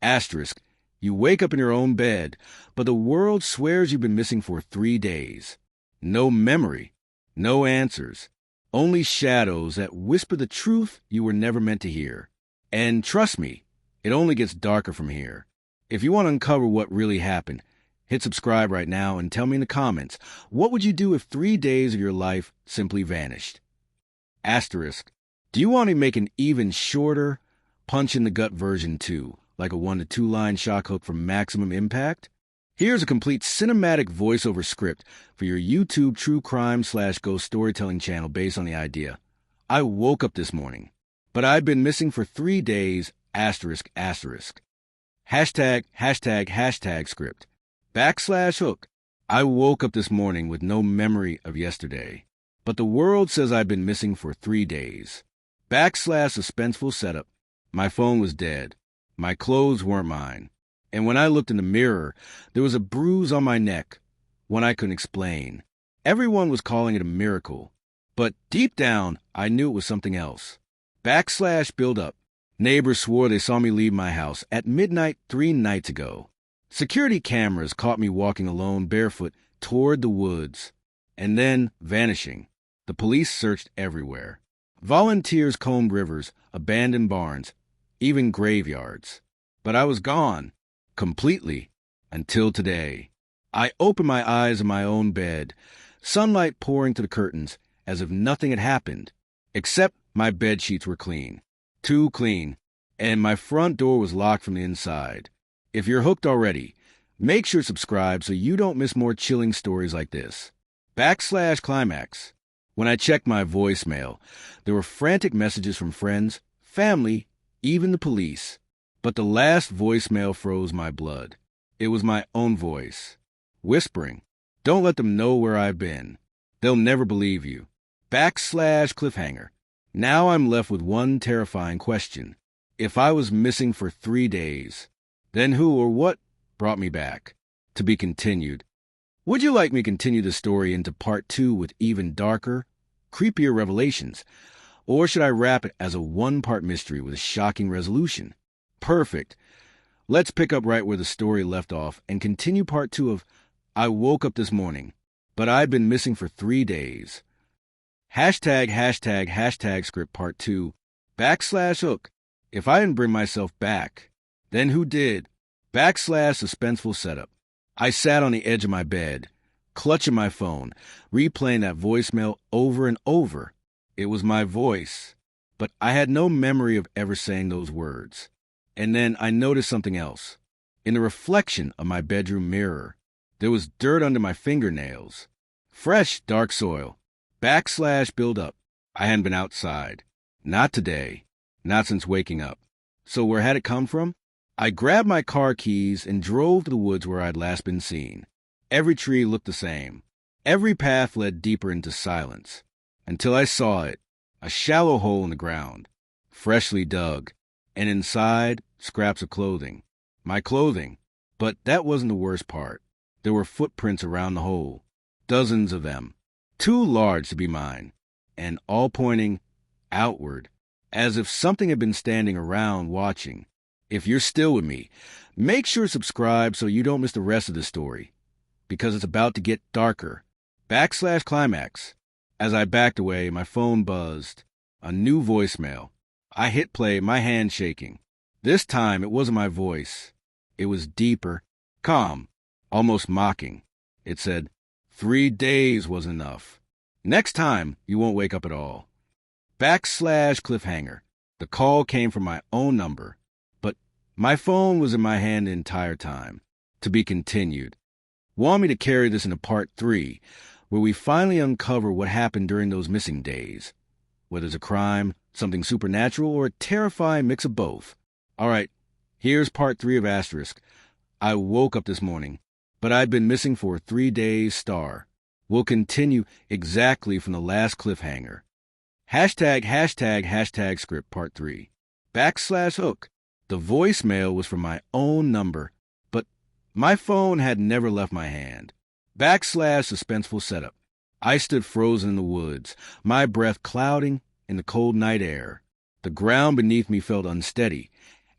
Asterisk. You wake up in your own bed, but the world swears you've been missing for 3 days. No memory, no answers, only shadows that whisper the truth you were never meant to hear. And trust me, it only gets darker from here. If you want to uncover what really happened, hit subscribe right now and tell me in the comments, what would you do if 3 days of your life simply vanished? Asterisk. Do you want to make an even shorter, punch-in-the-gut version too, like a 1 to 2 line shock hook for maximum impact? Here's a complete cinematic voiceover script for your YouTube true crime/ghost storytelling channel based on the idea. I woke up this morning, but I'd been missing for 3 days, asterisk, asterisk. Hashtag script. /hook. I woke up this morning with no memory of yesterday, but the world says I've been missing for 3 days. /suspenseful setup. My phone was dead. My clothes weren't mine. And when I looked in the mirror, there was a bruise on my neck, one I couldn't explain. Everyone was calling it a miracle, but deep down, I knew it was something else. /build up. Neighbors swore they saw me leave my house at midnight 3 nights ago. Security cameras caught me walking alone barefoot toward the woods, and then vanishing. The police searched everywhere. Volunteers combed rivers, abandoned barns, even graveyards. But I was gone. Completely, until today. I opened my eyes in my own bed, sunlight pouring through the curtains as if nothing had happened, except my bed sheets were clean, too clean, and my front door was locked from the inside. If you're hooked already, make sure to subscribe so you don't miss more chilling stories like this. /climax. When I checked my voicemail, there were frantic messages from friends, family, even the police. But the last voicemail froze my blood. It was my own voice, whispering, "Don't let them know where I've been. They'll never believe you." /cliffhanger. Now I'm left with one terrifying question. If I was missing for 3 days, then who or what brought me back? To be continued. Would you like me to continue the story into part 2 with even darker, creepier revelations? Or should I wrap it as a 1-part mystery with a shocking resolution? Perfect. Let's pick up right where the story left off and continue part 2 of I woke up this morning, but I'd been missing for 3 days. Hashtag script part 2. /hook. If I didn't bring myself back, then who did? /suspenseful setup. I sat on the edge of my bed, clutching my phone, replaying that voicemail over and over. It was my voice, but I had no memory of ever saying those words. And then I noticed something else. In the reflection of my bedroom mirror, there was dirt under my fingernails. Fresh, dark soil. /build up. I hadn't been outside. Not today. Not since waking up. So where had it come from? I grabbed my car keys and drove to the woods where I'd last been seen. Every tree looked the same. Every path led deeper into silence. Until I saw it. A shallow hole in the ground. Freshly dug. And inside, scraps of clothing. My clothing. But that wasn't the worst part. There were footprints around the hole. Dozens of them. Too large to be mine. And all pointing outward. As if something had been standing around watching. If you're still with me, make sure to subscribe so you don't miss the rest of the story. Because it's about to get darker. /climax. As I backed away, my phone buzzed. A new voicemail. I hit play, my hand shaking. This time, it wasn't my voice. It was deeper, calm, almost mocking. It said, 3 days was enough. Next time, you won't wake up at all. /cliffhanger. The call came from my own number, but my phone was in my hand the entire time. To be continued. Want me to carry this into part 3, where we finally uncover what happened during those missing days. Whether it's a crime, something supernatural, or a terrifying mix of both. All right, here's part 3 of Asterisk. I woke up this morning, but I'd been missing for 3 days. We'll continue exactly from the last cliffhanger. Hashtag script part 3. /hook. The voicemail was from my own number, but my phone had never left my hand. /suspenseful setup. I stood frozen in the woods, my breath clouding in the cold night air. The ground beneath me felt unsteady,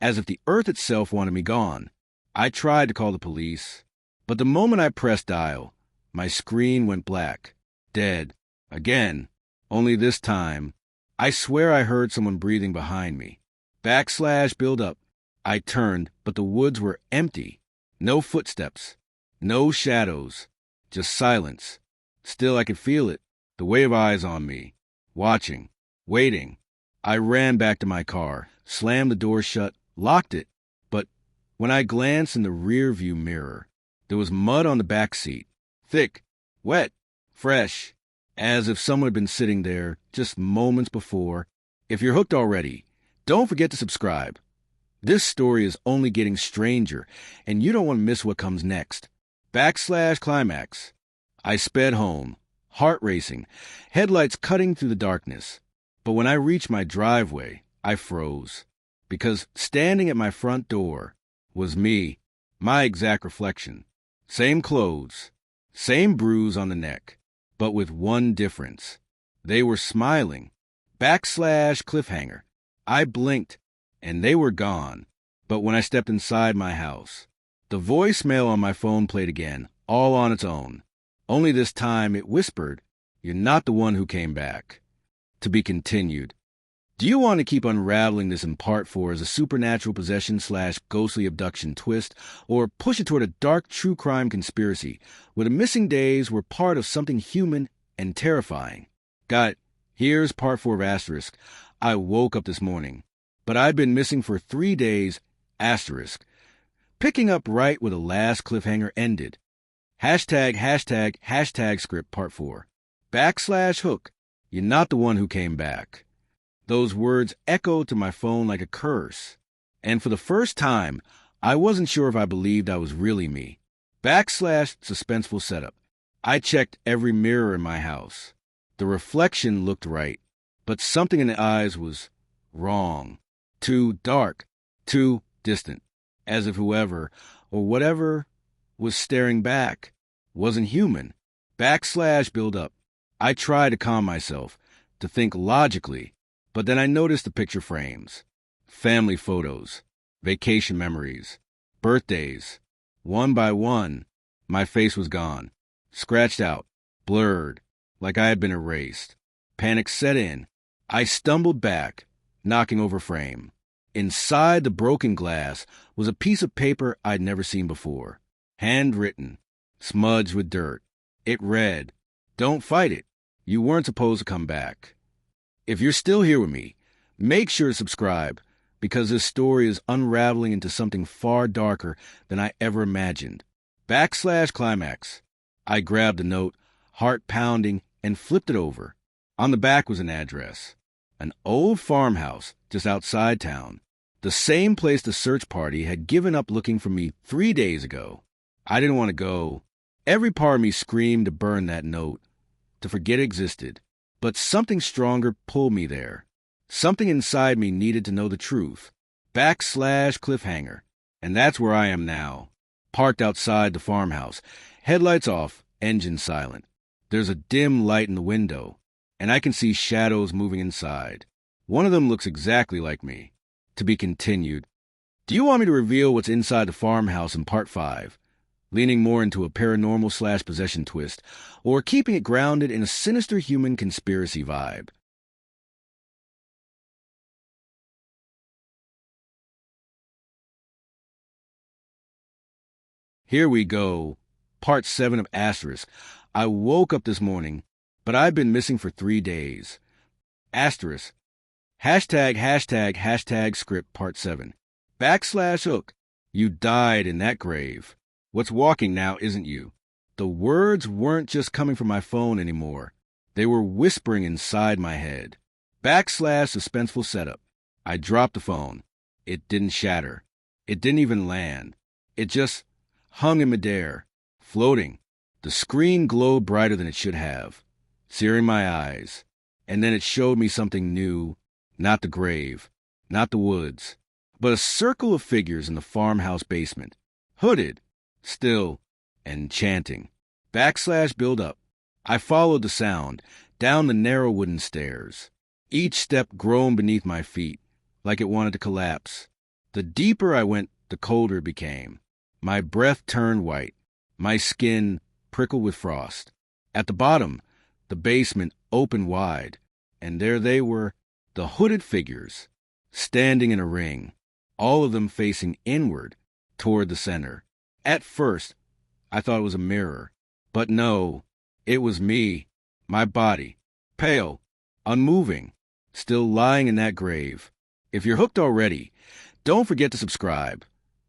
as if the earth itself wanted me gone. I tried to call the police, but the moment I pressed dial, my screen went black. Dead. Again. Only this time, I swear I heard someone breathing behind me. Build up. I turned, but the woods were empty. No footsteps. No shadows. Just silence. Still I could feel it. The wave of eyes on me. Watching. Waiting. I ran back to my car, slammed the door shut, locked it. But when I glanced in the rear-view mirror, there was mud on the back seat. Thick. Wet. Fresh. As if someone had been sitting there just moments before. If you're hooked already, don't forget to subscribe. This story is only getting stranger, and you don't want to miss what comes next. Climax. I sped home, heart racing, headlights cutting through the darkness. But when I reached my driveway, I froze. Because standing at my front door was me, my exact reflection. Same clothes, same bruise on the neck, but with one difference. They were smiling. Cliffhanger. I blinked, and they were gone. But when I stepped inside my house, the voicemail on my phone played again, all on its own. Only this time it whispered, "You're not the one who came back." To be continued. Do you want to keep unraveling this in part 4 as a supernatural possession/ghostly abduction twist, or push it toward a dark true crime conspiracy where the missing days were part of something human and terrifying? Got it. Here's part 4 of Asterisk. I woke up this morning, but I'd been missing for 3 days. Asterisk. Picking up right where the last cliffhanger ended. Hashtag script part 4. /hook. You're not the one who came back. Those words echoed to my phone like a curse. And for the first time, I wasn't sure if I believed I was really me. /suspenseful setup. I checked every mirror in my house. The reflection looked right, but something in the eyes was wrong. Too dark. Too distant. As if whoever, or whatever, was staring back wasn't human. Build up. I tried to calm myself, to think logically, but then I noticed the picture frames. Family photos, vacation memories, birthdays. One by one, my face was gone, scratched out, blurred, like I had been erased. Panic set in. I stumbled back, knocking over frame. Inside the broken glass was a piece of paper I'd never seen before. Handwritten, smudged with dirt. It read, "Don't fight it. You weren't supposed to come back." If you're still here with me, make sure to subscribe, because this story is unraveling into something far darker than I ever imagined. Climax. I grabbed the note, heart pounding, and flipped it over. On the back was an address. An old farmhouse just outside town. The same place the search party had given up looking for me 3 days ago. I didn't want to go. Every part of me screamed to burn that note, to forget it existed. But something stronger pulled me there. Something inside me needed to know the truth. Cliffhanger. And that's where I am now. Parked outside the farmhouse. Headlights off, engine silent. There's a dim light in the window, and I can see shadows moving inside. One of them looks exactly like me. To be continued. Do you want me to reveal what's inside the farmhouse in part 5? Leaning more into a paranormal/possession twist, or keeping it grounded in a sinister human conspiracy vibe? Here we go. Part 7 of Asterisk. I woke up this morning, but I've been missing for 3 days. Asterisk. Hashtag script part 7. /hook. You died in that grave. What's walking now isn't you. The words weren't just coming from my phone anymore. They were whispering inside my head. /suspenseful setup. I dropped the phone. It didn't shatter. It didn't even land. It just hung in midair, floating. The screen glowed brighter than it should have, searing my eyes. And then it showed me something new. Not the grave, not the woods, but a circle of figures in the farmhouse basement, hooded, still, and chanting. Build up. I followed the sound, down the narrow wooden stairs. Each step groaned beneath my feet, like it wanted to collapse. The deeper I went, the colder it became. My breath turned white. My skin prickled with frost. At the bottom, the basement opened wide, and there they were, the hooded figures, standing in a ring, all of them facing inward toward the center. At first, I thought it was a mirror, but no, it was me, my body, pale, unmoving, still lying in that grave. If you're hooked already, don't forget to subscribe,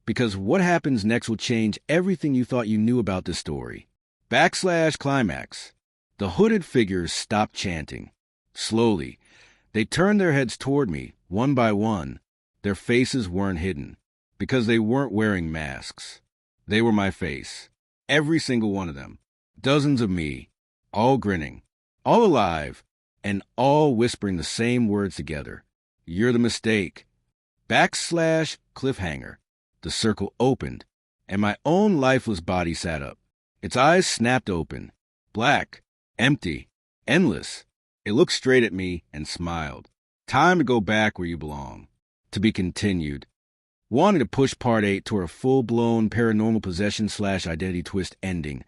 because what happens next will change everything you thought you knew about this story. /climax. The hooded figures stopped chanting. Slowly, they turned their heads toward me, one by one. Their faces weren't hidden, because they weren't wearing masks. They were my face, every single one of them. Dozens of me, all grinning, all alive, and all whispering the same words together. You're the mistake. /cliffhanger. The circle opened, and my own lifeless body sat up. Its eyes snapped open, black, empty, endless. It looked straight at me and smiled. Time to go back where you belong. To be continued. Wanting to push Part 8 toward a full-blown paranormal possession/identity twist ending,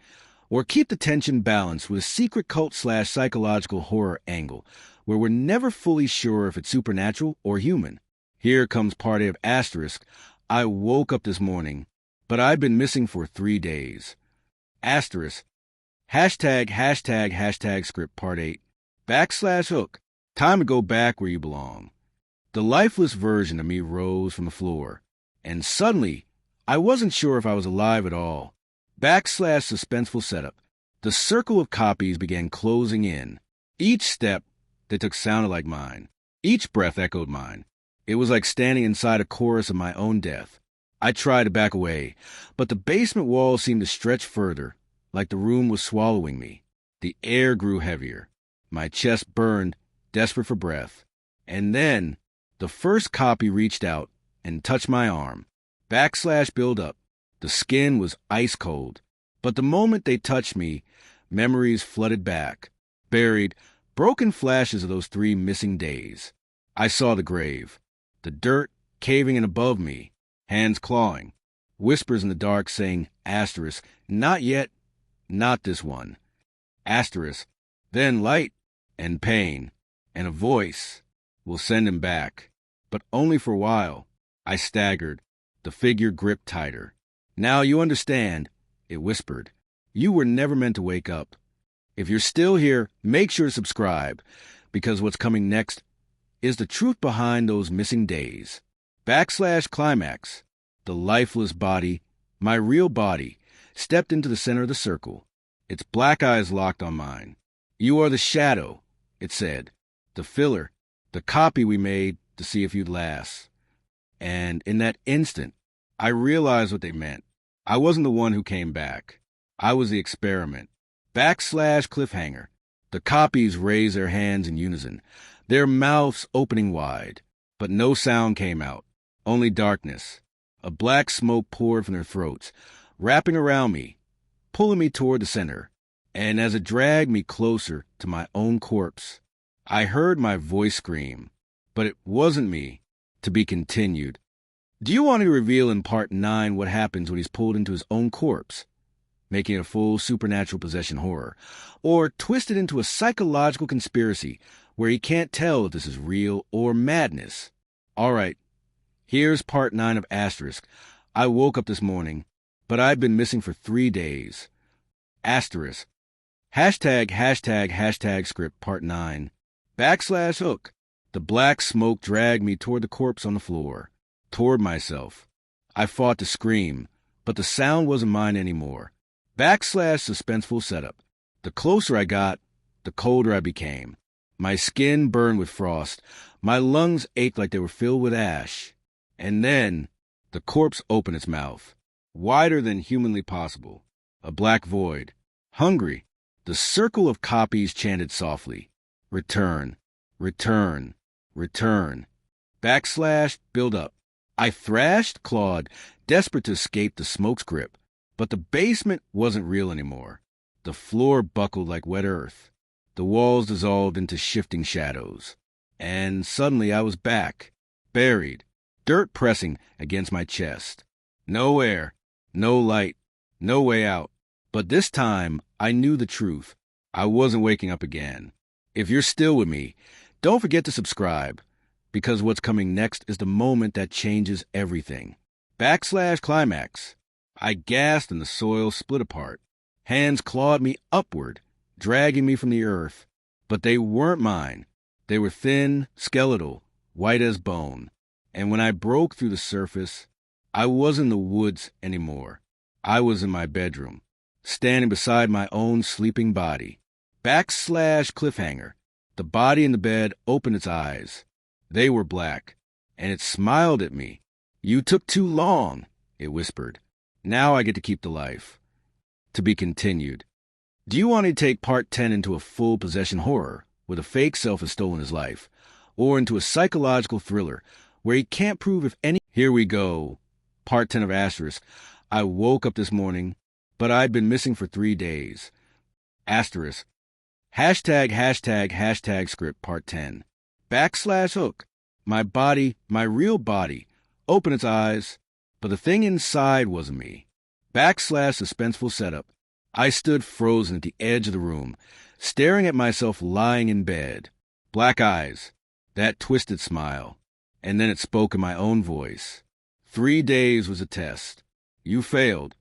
or keep the tension balanced with a secret cult/psychological horror angle, where we're never fully sure if it's supernatural or human. Here comes Part 8 of *. I woke up this morning, but I've been missing for 3 days. *. ### script Part 8. /hook. Time to go back where you belong. The lifeless version of me rose from the floor, and suddenly, I wasn't sure if I was alive at all. /suspenseful setup. The circle of copies began closing in. Each step they took sounded like mine. Each breath echoed mine. It was like standing inside a chorus of my own death. I tried to back away, but the basement walls seemed to stretch further, like the room was swallowing me. The air grew heavier. My chest burned, desperate for breath. And then, the first copy reached out and touched my arm. /build up. The skin was ice cold. But the moment they touched me, memories flooded back. Buried, broken flashes of those 3 missing days. I saw the grave. The dirt caving in above me, hands clawing, whispers in the dark saying, *, not yet, not this one. *, then light and pain, and a voice, will send him back. But only for a while. I staggered. The figure gripped tighter. Now you understand, it whispered. You were never meant to wake up. If you're still here, make sure to subscribe, because what's coming next is the truth behind those missing days. /climax. The lifeless body, my real body, stepped into the center of the circle. Its black eyes locked on mine. You are the shadow, it said. The filler, the copy we made to see if you'd last. And in that instant, I realized what they meant. I wasn't the one who came back. I was the experiment. /cliffhanger. The copies raised their hands in unison, their mouths opening wide, but no sound came out, only darkness. A black smoke poured from their throats, wrapping around me, pulling me toward the center, and as it dragged me closer to my own corpse, I heard my voice scream, but it wasn't me. To be continued. Do you want me to reveal in Part 9 what happens when he's pulled into his own corpse, making it a full supernatural possession horror, or twist it into a psychological conspiracy where he can't tell if this is real or madness? All right, here's Part 9 of *. I woke up this morning, but I've been missing for 3 days. *. ### script Part 9. /hook. The black smoke dragged me toward the corpse on the floor, toward myself. I fought to scream, but the sound wasn't mine anymore. /suspenseful setup. The closer I got, the colder I became. My skin burned with frost. My lungs ached like they were filled with ash. And then, the corpse opened its mouth, wider than humanly possible. A black void. Hungry. The circle of copies chanted softly. Return. Return. Return. /build up. I thrashed, clawed, desperate to escape the smoke's grip. But the basement wasn't real anymore. The floor buckled like wet earth. The walls dissolved into shifting shadows. And suddenly I was back, buried, dirt pressing against my chest. No air, no light, no way out. But this time, I knew the truth. I wasn't waking up again. If you're still with me, don't forget to subscribe, because what's coming next is the moment that changes everything. Climax. I gasped and the soil split apart. Hands clawed me upward, dragging me from the earth. But they weren't mine. They were thin, skeletal, white as bone. And when I broke through the surface, I wasn't in the woods anymore. I was in my bedroom, standing beside my own sleeping body. Cliffhanger. The body in the bed opened its eyes. They were black, and it smiled at me. "You took too long," it whispered. "Now I get to keep the life." To be continued. Do you want to take Part 10 into a full possession horror, where the fake self has stolen his life, or into a psychological thriller, where he can't prove if any... Here we go. Part 10 of Asterisk. I woke up this morning, but I'd been missing for 3 days. Asterisk. ### script Part 10. /hook. My body, my real body, opened its eyes, but the thing inside wasn't me. /suspenseful setup. I stood frozen at the edge of the room, staring at myself lying in bed. Black eyes, that twisted smile, and then it spoke in my own voice. 3 days was a test. You failed.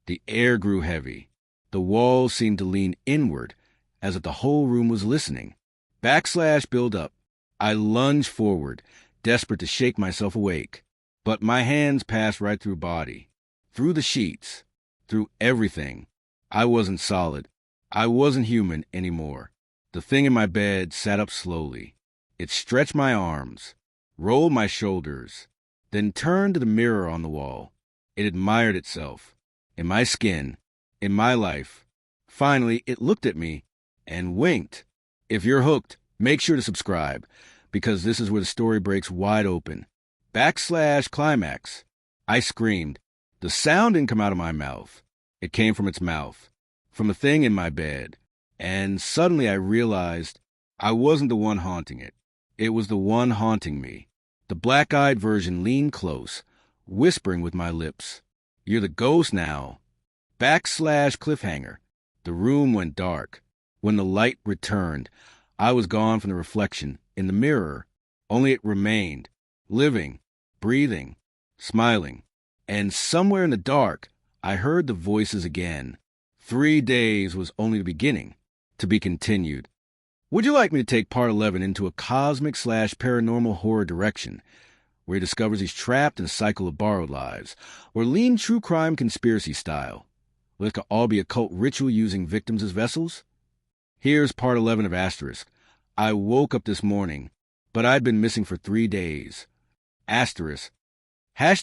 The air grew heavy. The walls seemed to lean inward, as if the whole room was listening. Build up. I lunged forward, desperate to shake myself awake. But my hands passed right through body, through the sheets, through everything. I wasn't solid. I wasn't human anymore. The thing in my bed sat up slowly. It stretched my arms, rolled my shoulders, then turned to the mirror on the wall. It admired itself, in my skin, in my life. Finally, it looked at me and winked. If you're hooked, make sure to subscribe, because this is where the story breaks wide open. /climax. I screamed. The sound didn't come out of my mouth. It came from its mouth, from the thing in my bed. And suddenly I realized I wasn't the one haunting it. It was the one haunting me. The black-eyed version leaned close, whispering with my lips. "You're the ghost now." /cliffhanger. The room went dark. When the light returned, I was gone from the reflection in the mirror. Only it remained, living, breathing, smiling. And somewhere in the dark, I heard the voices again. 3 days was only the beginning. To be continued. Would you like me to take Part 11 into a cosmic/paranormal horror direction, where he discovers he's trapped in a cycle of borrowed lives, or lean true crime conspiracy style, where it could all be a cult ritual using victims as vessels? Here's Part 11 of Asterisk. I woke up this morning, but I'd been missing for 3 days. Asterisk. ###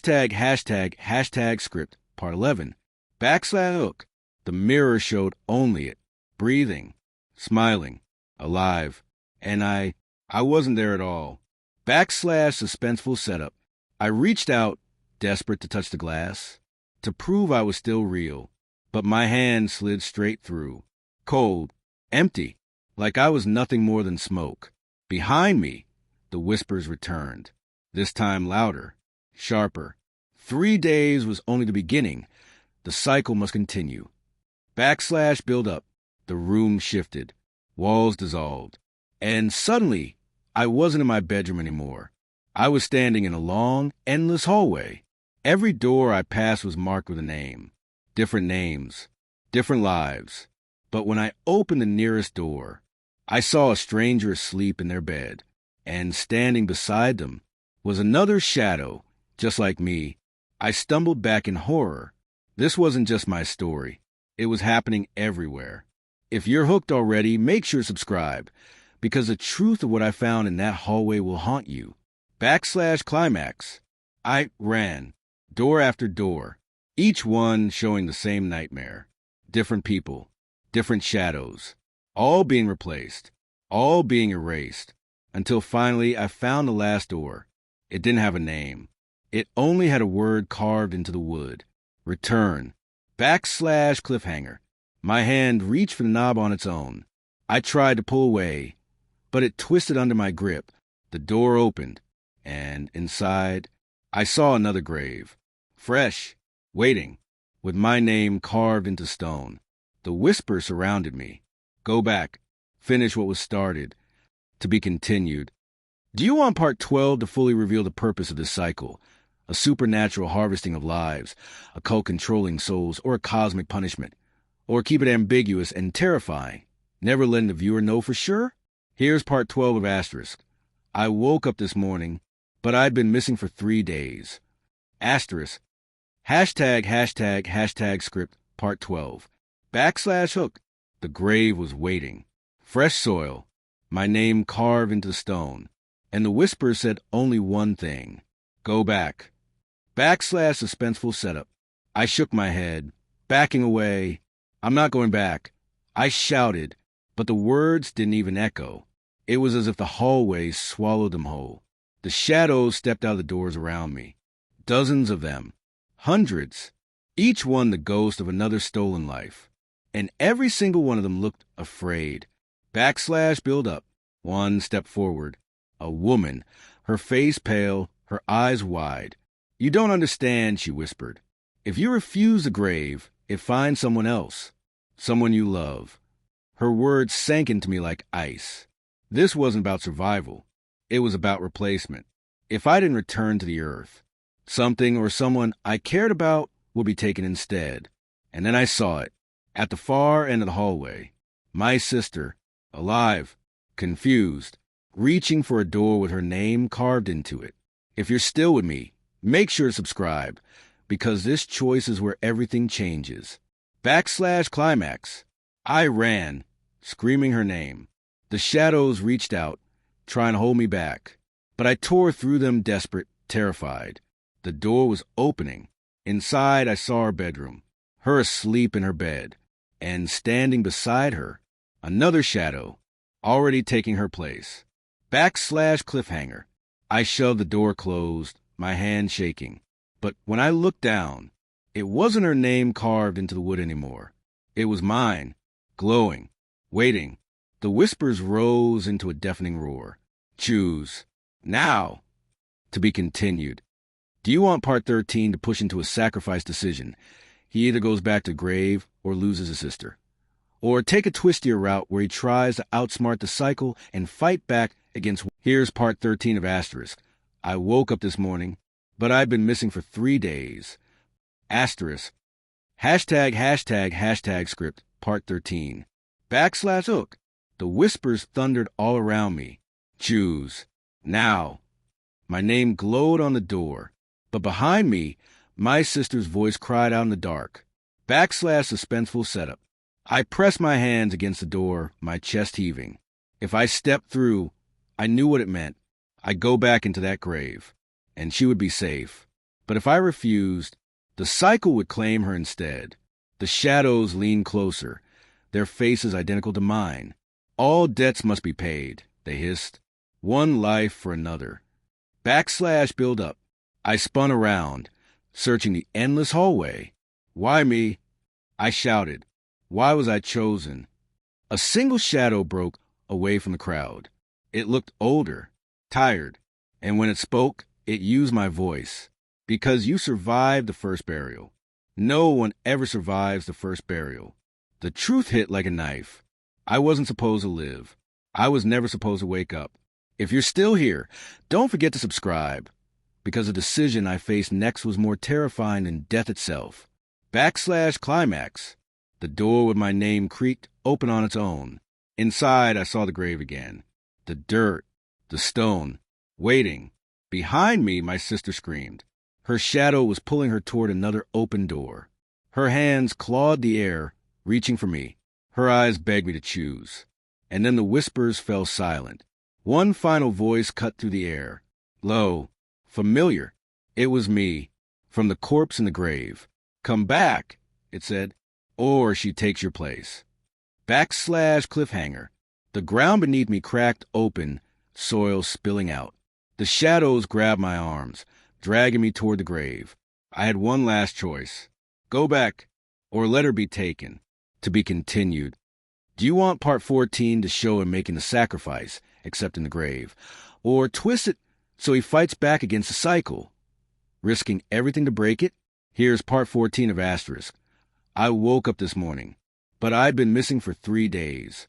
script Part 11. /hook. The mirror showed only it, breathing, smiling, alive, and I wasn't there at all. /suspenseful setup. I reached out, desperate to touch the glass, to prove I was still real, but my hand slid straight through, cold, empty, like I was nothing more than smoke. Behind me, the whispers returned, this time louder, sharper. 3 days was only the beginning. The cycle must continue. Build up. The room shifted. Walls dissolved. And suddenly, I wasn't in my bedroom anymore. I was standing in a long, endless hallway. Every door I passed was marked with a name. Different names. Different lives. But when I opened the nearest door, I saw a stranger asleep in their bed. And standing beside them was another shadow, just like me. I stumbled back in horror. This wasn't just my story. It was happening everywhere. If you're hooked already, make sure to subscribe, because the truth of what I found in that hallway will haunt you. /climax. I ran, door after door, each one showing the same nightmare. Different people, different shadows, all being replaced, all being erased, until finally I found the last door. It didn't have a name. It only had a word carved into the wood. Return. /cliffhanger. My hand reached for the knob on its own. I tried to pull away, but it twisted under my grip. The door opened, and inside, I saw another grave, fresh, waiting, with my name carved into stone. The whisper surrounded me. Go back, finish what was started, to be continued. Do you want part 12 to fully reveal the purpose of this cycle? A supernatural harvesting of lives, a cult controlling souls, or a cosmic punishment? Or keep it ambiguous and terrifying, never letting the viewer know for sure? Here's part 12 of Asterisk. I woke up this morning, but I'd been missing for 3 days. Asterisk. #### script part 12. /hook. The grave was waiting. Fresh soil. My name carved into stone. And the whisper said only one thing. Go back. /suspenseful setup. I shook my head, backing away. I'm not going back. I shouted, but the words didn't even echo. It was as if the hallways swallowed them whole. The shadows stepped out of the doors around me. Dozens of them. Hundreds. Each one the ghost of another stolen life. And every single one of them looked afraid. /build up. One step forward. A woman, her face pale, her eyes wide. You don't understand, she whispered. If you refuse the grave, it finds someone else. Someone you love. Her words sank into me like ice. This wasn't about survival. It was about replacement. If I didn't return to the earth, something or someone I cared about would be taken instead. And then I saw it, at the far end of the hallway. My sister, alive, confused, reaching for a door with her name carved into it. If you're still with me, make sure to subscribe, because this choice is where everything changes. /climax. I ran, screaming her name. The shadows reached out, trying to hold me back. But I tore through them desperate, terrified. The door was opening. Inside, I saw her bedroom, her asleep in her bed, and standing beside her, another shadow, already taking her place. /cliffhanger. I shoved the door closed, my hand shaking. But when I looked down, it wasn't her name carved into the wood anymore. It was mine, glowing, waiting. The whispers rose into a deafening roar. Choose. Now. To be continued. Do you want part 13 to push into a sacrifice decision? He either goes back to grave or loses his sister. Or take a twistier route where he tries to outsmart the cycle and fight back against... Here's part 13 of Asterisk. I woke up this morning, but I'd been missing for 3 days. Asterisk. ### script part 13. /hook. The whispers thundered all around me. Choose. Now. My name glowed on the door, but behind me, my sister's voice cried out in the dark. /suspenseful setup. I pressed my hands against the door, my chest heaving. If I stepped through, I knew what it meant. I'd go back into that grave, and she would be safe. But if I refused, the cycle would claim her instead. The shadows leaned closer, their faces identical to mine. All debts must be paid, they hissed. One life for another. /build up. I spun around, searching the endless hallway. Why me? I shouted. Why was I chosen? A single shadow broke away from the crowd. It looked older, tired, and when it spoke, it used my voice. Because you survived the first burial. No one ever survives the first burial. The truth hit like a knife. I wasn't supposed to live. I was never supposed to wake up. If you're still here, don't forget to subscribe, because the decision I faced next was more terrifying than death itself. /climax. The door with my name creaked open on its own. Inside, I saw the grave again. The dirt, the stone, waiting. Behind me, my sister screamed. Her shadow was pulling her toward another open door. Her hands clawed the air, reaching for me. Her eyes begged me to choose. And then the whispers fell silent. One final voice cut through the air. Low, familiar. It was me, from the corpse in the grave. Come back, it said, or she takes your place. /cliffhanger. The ground beneath me cracked open, soil spilling out. The shadows grabbed my arms, dragging me toward the grave. I had one last choice. Go back, or let her be taken. To be continued. Do you want part 14 to show him making the sacrifice, except in the grave? Or twist it so he fights back against the cycle? risking everything to break it? Here's part 14 of Asterisk. I woke up this morning, but I'd been missing for 3 days.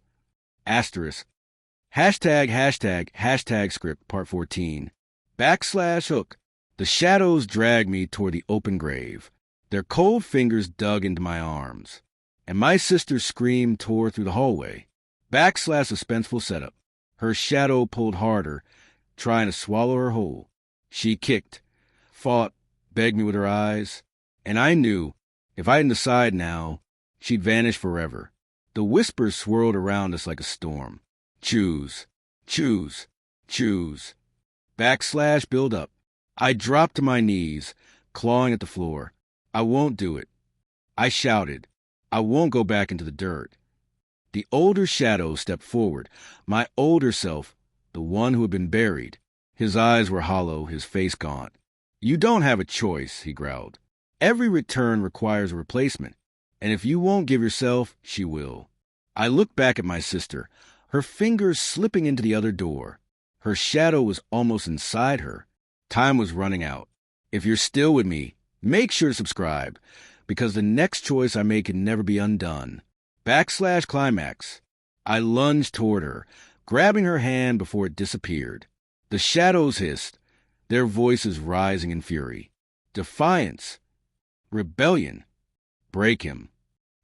Asterisk. Hashtag script part 14. /hook. The shadows dragged me toward the open grave. Their cold fingers dug into my arms, and my sister's scream tore through the hallway. /suspenseful setup. Her shadow pulled harder, trying to swallow her whole. She kicked, fought, begged me with her eyes, and I knew, if I didn't decide now, she'd vanish forever. The whispers swirled around us like a storm. Choose, choose, choose. Build up. I dropped to my knees, clawing at the floor. I won't do it. I shouted. I won't go back into the dirt. The older shadow stepped forward, my older self, the one who had been buried. His eyes were hollow, his face gaunt. You don't have a choice, he growled. Every return requires a replacement, and if you won't give yourself, she will. I looked back at my sister, her fingers slipping into the other door. Her shadow was almost inside her. Time was running out. If you're still with me, make sure to subscribe, because the next choice I make can never be undone. /climax. I lunged toward her, grabbing her hand before it disappeared. The shadows hissed, their voices rising in fury. Defiance. Rebellion. Break him.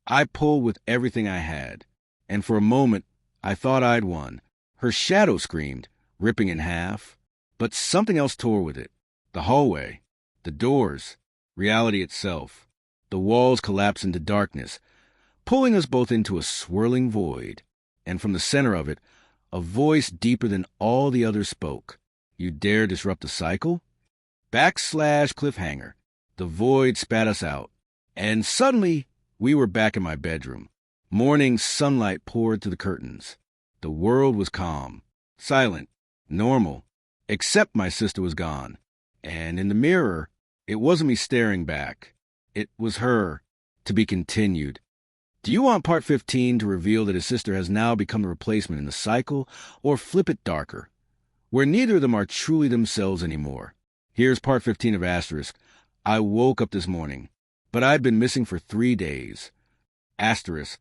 I pulled with everything I had, and for a moment I thought I'd won. Her shadow screamed, ripping in half, but something else tore with it. The hallway, the doors, reality itself. The walls collapsed into darkness, pulling us both into a swirling void, and from the center of it, a voice deeper than all the others spoke. You dare disrupt the cycle? /cliffhanger. The void spat us out, and suddenly we were back in my bedroom. Morning sunlight poured through the curtains. The world was calm, silent, normal, except my sister was gone. And in the mirror, it wasn't me staring back. It was her, to be continued. Do you want part 15 to reveal that his sister has now become the replacement in the cycle, or flip it darker, where neither of them are truly themselves anymore? Here's part 15 of Asterisk. I woke up this morning, but I'd been missing for 3 days. Asterisk.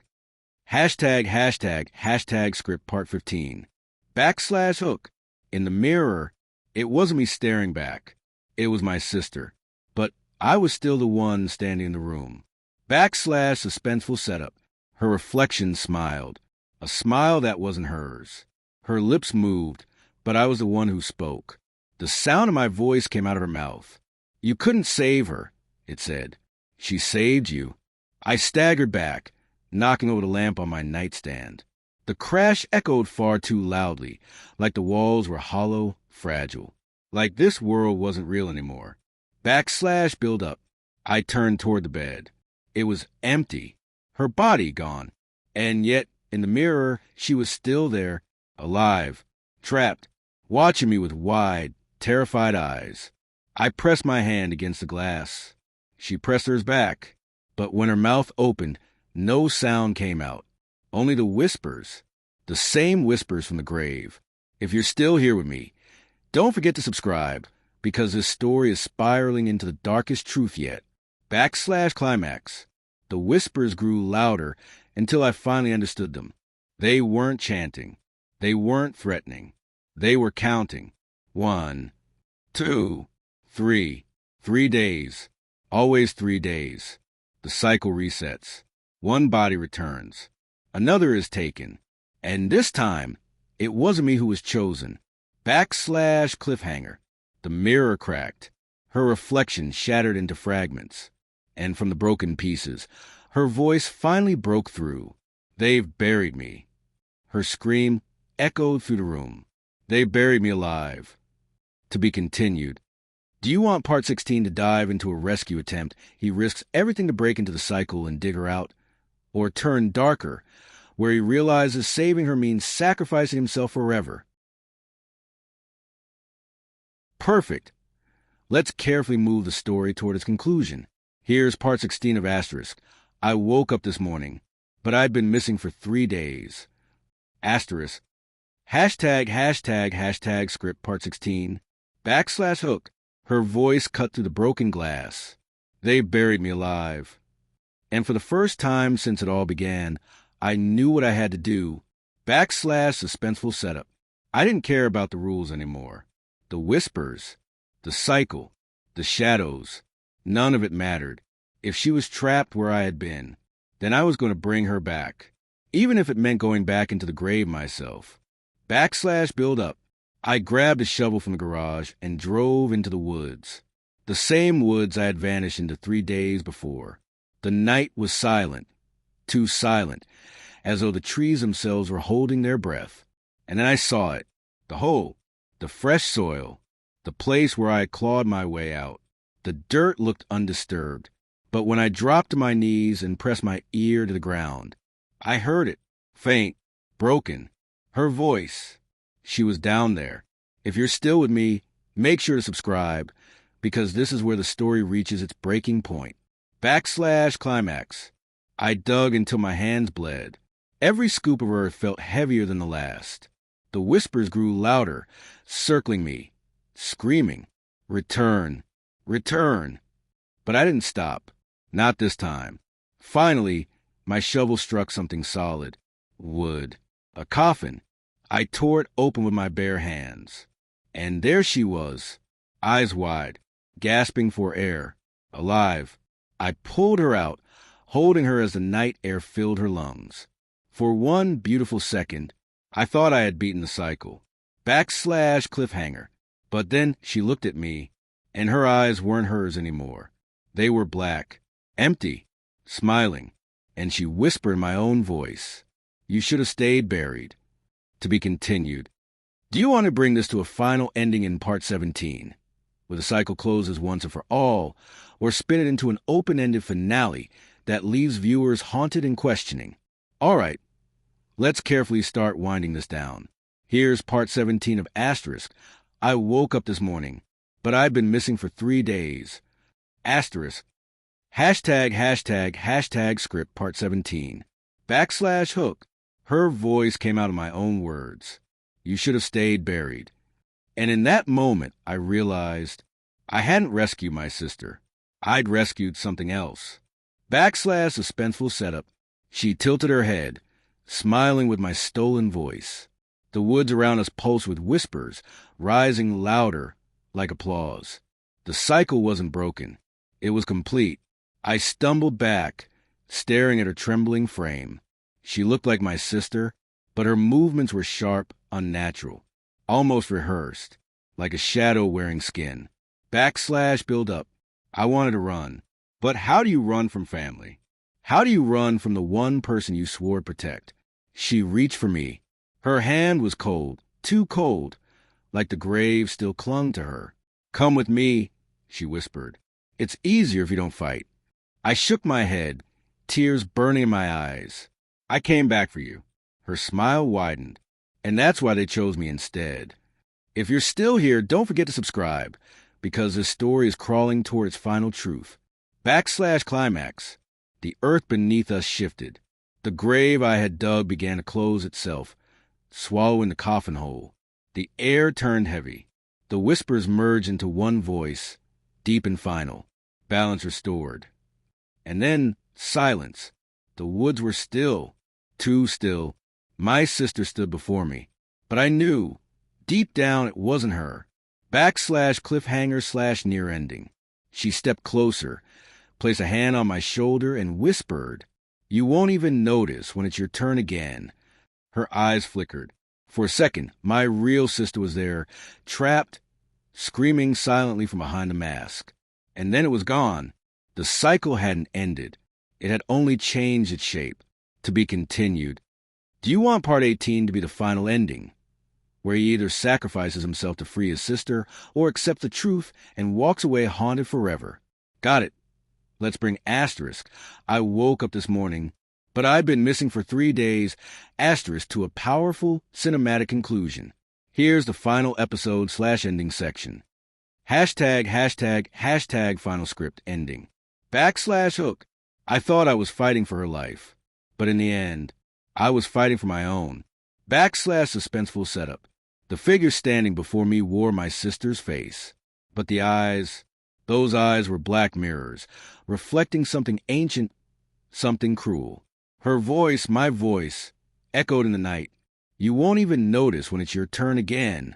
Hashtag script part 15. /hook. In the mirror, it wasn't me staring back. It was my sister. But I was still the one standing in the room. /suspenseful setup. Her reflection smiled. A smile that wasn't hers. Her lips moved, but I was the one who spoke. The sound of my voice came out of her mouth. You couldn't save her, it said. She saved you. I staggered back, knocking over the lamp on my nightstand. The crash echoed far too loudly, like the walls were hollow, fragile. Like this world wasn't real anymore. Build up. I turned toward the bed. It was empty, her body gone. And yet, in the mirror, she was still there, alive, trapped, watching me with wide, terrified eyes. I pressed my hand against the glass. She pressed hers back, but when her mouth opened, no sound came out, only the whispers, the same whispers from the grave. If you're still here with me, don't forget to subscribe, because this story is spiraling into the darkest truth yet. /climax. The whispers grew louder until I finally understood them. They weren't chanting. They weren't threatening. They were counting. 1, 2, 3. 3 days. Always 3 days. The cycle resets. One body returns. Another is taken. And this time, it wasn't me who was chosen. /cliffhanger. The mirror cracked. Her reflection shattered into fragments. And from the broken pieces, her voice finally broke through. They've buried me. Her scream echoed through the room. They buried me alive. To be continued. Do you want part 16 to dive into a rescue attempt? He risks everything to break into the cycle and dig her out. Or turn darker, where he realizes saving her means sacrificing himself forever. Perfect. Let's carefully move the story toward its conclusion. Here's part 16 of Asterisk. I woke up this morning, but I'd been missing for 3 days. Asterisk. Hashtag script part 16. /hook. Her voice cut through the broken glass. They buried me alive. And for the first time since it all began, I knew what I had to do. /suspenseful setup. I didn't care about the rules anymore. The whispers, the cycle, the shadows, none of it mattered. If she was trapped where I had been, then I was going to bring her back, even if it meant going back into the grave myself. /build up. I grabbed a shovel from the garage and drove into the woods. The same woods I had vanished into 3 days before. The night was silent, too silent, as though the trees themselves were holding their breath. And then I saw it, the hole, the fresh soil, the place where I had clawed my way out. The dirt looked undisturbed, but when I dropped to my knees and pressed my ear to the ground, I heard it, faint, broken. Her voice. She was down there. If you're still with me, make sure to subscribe, because this is where the story reaches its breaking point. /climax. I dug until my hands bled. Every scoop of earth felt heavier than the last. The whispers grew louder, circling me, screaming, "Return, return." But I didn't stop. Not this time. Finally, my shovel struck something solid. Wood. A coffin. I tore it open with my bare hands. And there she was, eyes wide, gasping for air, alive. I pulled her out, holding her as the night air filled her lungs. For one beautiful second, I thought I had beaten the cycle. /cliffhanger. But then she looked at me, and her eyes weren't hers anymore. They were black, empty, smiling, and she whispered in my own voice, "You should have stayed buried." To be continued. Do you want to bring this to a final ending in part 17, where the cycle closes once and for all, or spin it into an open-ended finale that leaves viewers haunted and questioning? All right, let's carefully start winding this down. Here's part 17 of Asterisk. I woke up this morning, but I'd been missing for 3 days. Asterisk. ### script part 17. /hook. Her voice came out of my own words. You should have stayed buried. And in that moment, I realized I hadn't rescued my sister. I'd rescued something else. /suspenseful setup. She tilted her head, smiling with my stolen voice. The woods around us pulsed with whispers, rising louder like applause. The cycle wasn't broken. It was complete. I stumbled back, staring at her trembling frame. She looked like my sister, but her movements were sharp, unnatural, almost rehearsed, like a shadow wearing skin. /build up. I wanted to run. But how do you run from family? How do you run from the one person you swore to protect? She reached for me. Her hand was cold, too cold, like the grave still clung to her. "Come with me," she whispered. "It's easier if you don't fight." I shook my head, tears burning in my eyes. "I came back for you." Her smile widened. "And that's why they chose me instead." If you're still here, don't forget to subscribe, because this story is crawling toward its final truth. /climax. The earth beneath us shifted. The grave I had dug began to close itself, swallowing the coffin hole. The air turned heavy. The whispers merged into one voice, deep and final, balance restored. And then silence. The woods were still, too still. My sister stood before me. But I knew, deep down, it wasn't her. /cliffhanger/near ending. She stepped closer, placed a hand on my shoulder, and whispered, "You won't even notice when it's your turn again." Her eyes flickered. For a second, my real sister was there, trapped, screaming silently from behind the mask. And then it was gone. The cycle hadn't ended. It had only changed its shape. To be continued. Do you want part 18 to be the final ending, where he either sacrifices himself to free his sister or accepts the truth and walks away haunted forever? Got it. Let's bring Asterisk. I woke up this morning, but I've been missing for 3 days, Asterisk, to a powerful cinematic conclusion. Here's the final episode/ending section. ### final script ending. /hook. I thought I was fighting for her life, but in the end, I was fighting for my own. /suspenseful setup. The figure standing before me wore my sister's face. But the eyes, those eyes were black mirrors, reflecting something ancient, something cruel. Her voice, my voice, echoed in the night. You won't even notice when it's your turn again.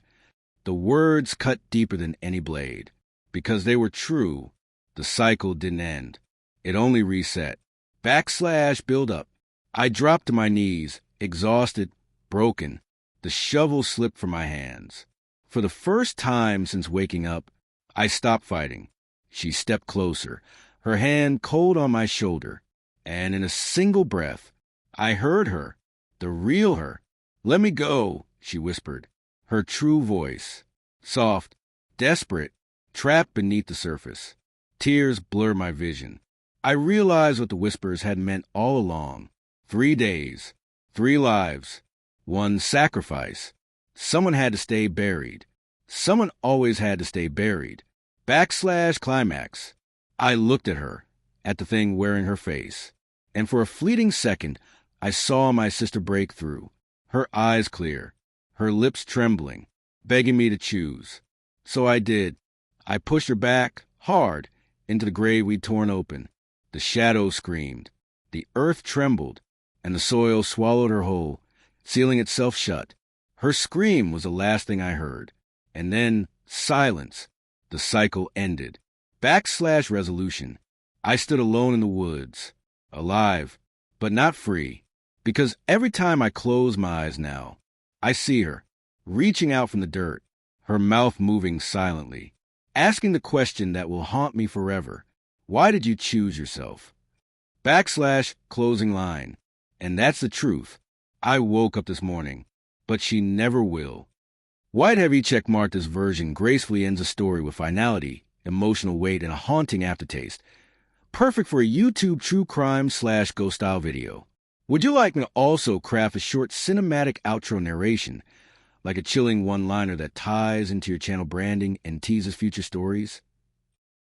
The words cut deeper than any blade. Because they were true, the cycle didn't end. It only reset. Build up. I dropped to my knees, exhausted, broken. The shovel slipped from my hands. For the first time since waking up, I stopped fighting. She stepped closer, her hand cold on my shoulder, and in a single breath, I heard her, the real her. Let me go, she whispered, her true voice, soft, desperate, trapped beneath the surface. Tears blurred my vision. I realized what the whispers had meant all along. 3 days, 3 lives, 1 sacrifice. Someone had to stay buried. Someone always had to stay buried. Climax. I looked at her, at the thing wearing her face, and for a fleeting second, I saw my sister break through, her eyes clear, her lips trembling, begging me to choose. So I did. I pushed her back, hard, into the grave we'd torn open. The shadows screamed, the earth trembled, and the soil swallowed her whole, sealing itself shut. Her scream was the last thing I heard. And then, silence. The cycle ended. Resolution. I stood alone in the woods, alive, but not free, because every time I close my eyes now, I see her, reaching out from the dirt, her mouth moving silently, asking the question that will haunt me forever. Why did you choose yourself? Closing line. And that's the truth. I woke up this morning, but she never will. White Heavy checkmarked this version gracefully ends a story with finality, emotional weight, and a haunting aftertaste. Perfect for a YouTube true crime / ghost style video. Would you like me to also craft a short cinematic outro narration, like a chilling one-liner that ties into your channel branding and teases future stories?